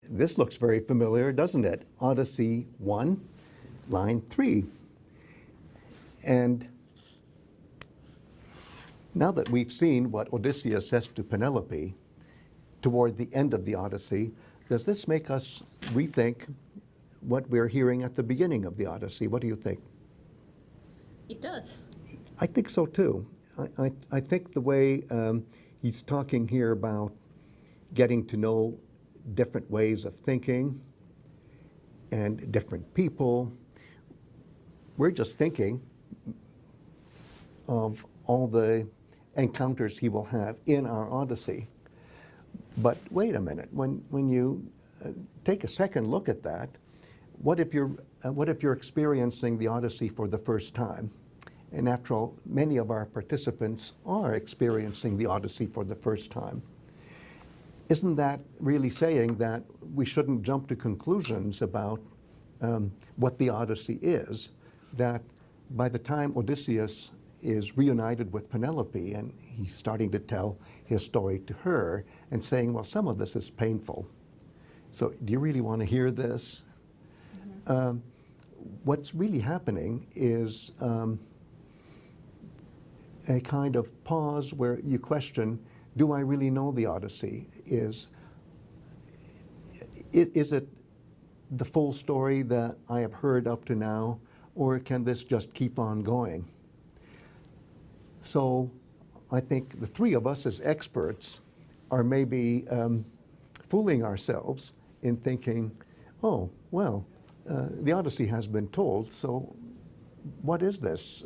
This looks very familiar, doesn't it? Odyssey 1, line 3. And now that we've seen what Odysseus says to Penelope toward the end of the Odyssey, does this make us rethink what we're hearing at the beginning of the Odyssey? What do you think? It does. I think so too. I think the way he's talking here about getting to know different ways of thinking and different people, we're just thinking of all the encounters he will have in our Odyssey. But wait a minute, when you take a second look at that, what if you're experiencing the Odyssey for the first time? And after all, many of our participants are experiencing the Odyssey for the first time. Isn't that really saying that we shouldn't jump to conclusions about what the Odyssey is, that by the time Odysseus is reunited with Penelope and he's starting to tell his story to her and saying, well, some of this is painful. So do you really want to hear this? Mm-hmm. What's really happening is a kind of pause where you question, do I really know the Odyssey? Is it the full story that I have heard up to now, or can this just keep on going? So I think the three of us as experts are maybe fooling ourselves in thinking, oh, well, the Odyssey has been told, so what is this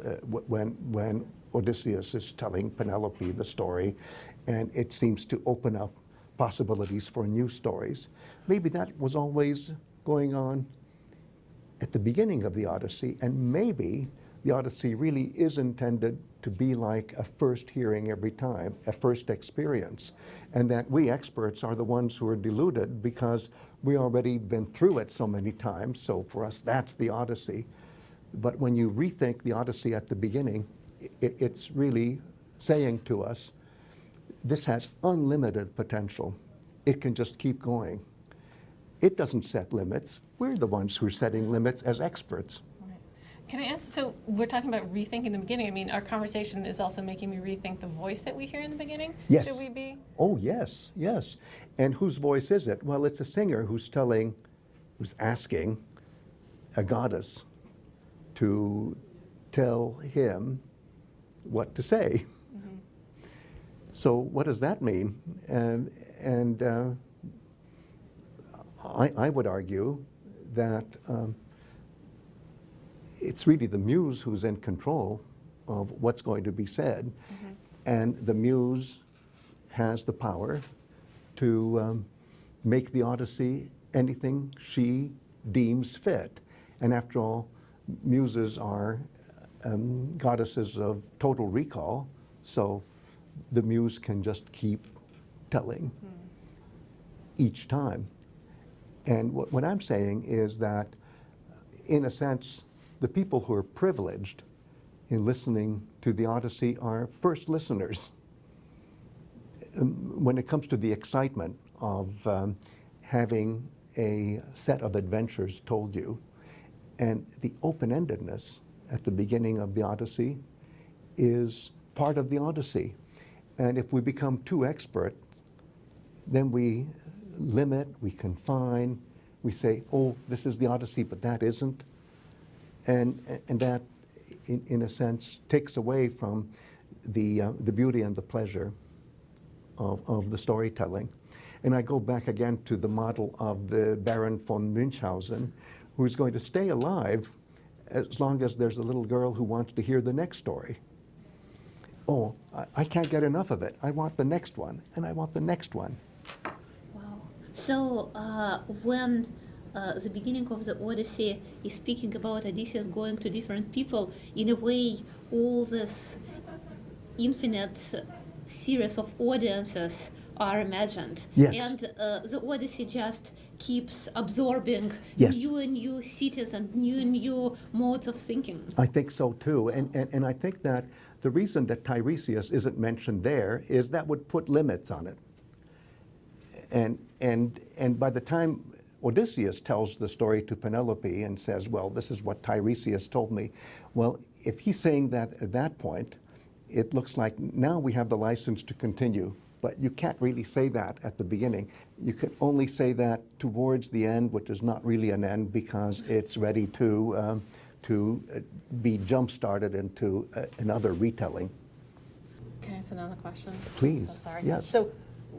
when Odysseus is telling Penelope the story and it seems to open up possibilities for new stories? Maybe that was always going on at the beginning of the Odyssey, and maybe the Odyssey really is intended to be like a first hearing every time, a first experience, and that we experts are the ones who are deluded because we already been through it so many times, so for us that's the Odyssey. But when you rethink the Odyssey at the beginning, it's really saying to us, this has unlimited potential. It can just keep going. It doesn't set limits. We're the ones who are setting limits as experts. Can I ask, so we're talking about rethinking the beginning. I mean, our conversation is also making me rethink the voice that we hear in the beginning. Yes. Should we be? Oh, yes, yes. And whose voice is it? Well, it's a singer who's asking a goddess to tell him what to say. Mm-hmm. So what does that mean? And I would argue that it's really the Muse who's in control of what's going to be said. Mm-hmm. And the Muse has the power to make the Odyssey anything she deems fit. And after all, Muses are goddesses of total recall, so the Muse can just keep telling each time. And what I'm saying is that, in a sense, the people who are privileged in listening to the Odyssey are first listeners. When it comes to the excitement of having a set of adventures told you, and the open-endedness at the beginning of the Odyssey is part of the Odyssey. And if we become too expert, then we limit, we confine, we say, oh, this is the Odyssey, but that isn't. And that, in a sense, takes away from the beauty and the pleasure of the storytelling. And I go back again to the model of the Baron von Münchhausen, who's going to stay alive as long as there's a little girl who wants to hear the next story. Oh, I can't get enough of it. I want the next one, and I want the next one. Wow. So when the beginning of the Odyssey is speaking about Odysseus going to different people, in a way, all this infinite series of audiences are imagined. Yes. And the Odyssey just keeps absorbing yes. new and new cities and new modes of thinking. I think so too. And I think that the reason that Teiresias isn't mentioned there is that would put limits on it. And and by the time Odysseus tells the story to Penelope and says, well, this is what Teiresias told me. Well, if he's saying that at that point, it looks like now we have the license to continue. But you can't really say that at the beginning. You can only say that towards the end, which is not really an end because it's ready to be jump-started into another retelling. Can I ask another question? Please. So sorry. Yes. So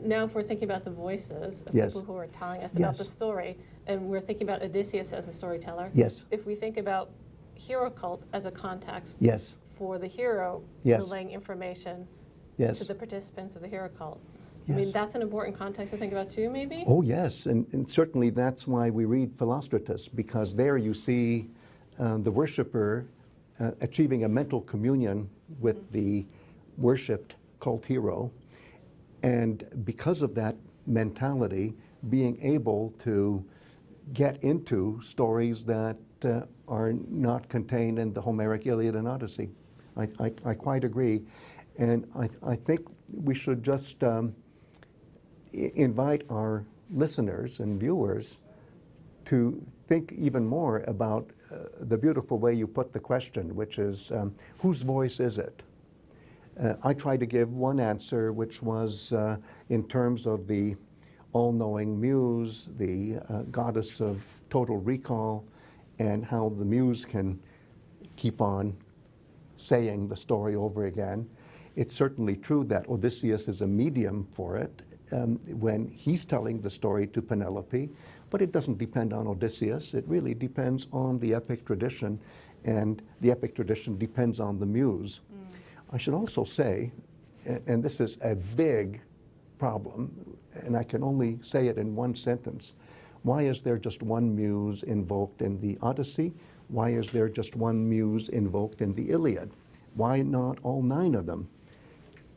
now if we're thinking about the voices of Yes. people who are telling us Yes. about the story, and we're thinking about Odysseus as a storyteller, Yes. if we think about hero cult as a context Yes. for the hero Yes. relaying information Yes. to the participants of the hero cult, I mean, Yes. that's an important context to think about too, maybe? Oh, yes, and certainly that's why we read Philostratus, because there you see the worshiper achieving a mental communion with the worshipped cult hero, and because of that mentality, being able to get into stories that are not contained in the Homeric Iliad and Odyssey. I quite agree, and I think we should just invite our listeners and viewers to think even more about the beautiful way you put the question, which is, whose voice is it? I tried to give one answer, which was in terms of the all-knowing Muse, the goddess of total recall, and how the Muse can keep on saying the story over again. It's certainly true that Odysseus is a medium for it when he's telling the story to Penelope, but it doesn't depend on Odysseus. It really depends on the epic tradition, and the epic tradition depends on the Muse. I should also say, and this is a big problem, and I can only say it in one sentence, why is there just one Muse invoked in the Odyssey? Why is there just one Muse invoked in the Iliad? Why not all 9 of them?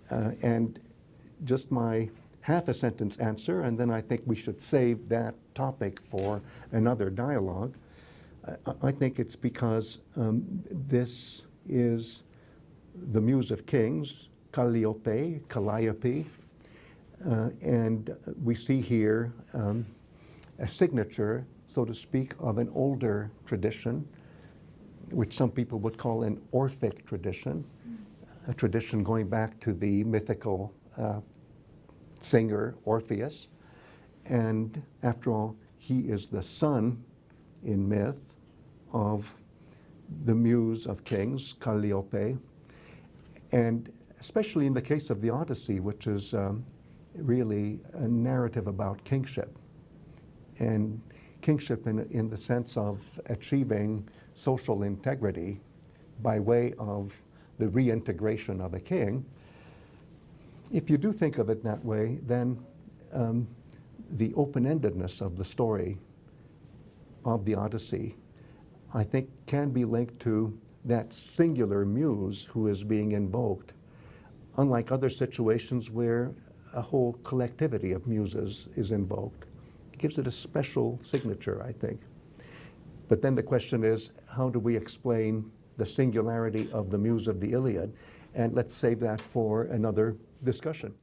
And just my half a sentence answer, and then I think we should save that topic for another dialogue. I think it's because this is the Muse of Kings, Calliope, and we see here a signature, so to speak, of an older tradition, which some people would call an Orphic tradition, a tradition going back to the mythical singer Orpheus. And after all, he is the son in myth of the Muse of Kings, Calliope. And especially in the case of the Odyssey, which is really a narrative about kingship. And kingship in the sense of achieving social integrity by way of the reintegration of a king. If you do think of it that way, then the open-endedness of the story of the Odyssey, I think, can be linked to that singular muse who is being invoked, unlike other situations where a whole collectivity of muses is invoked. It gives it a special signature, I think. But then the question is, how do we explain the singularity of the Muse of the Iliad? And let's save that for another discussion.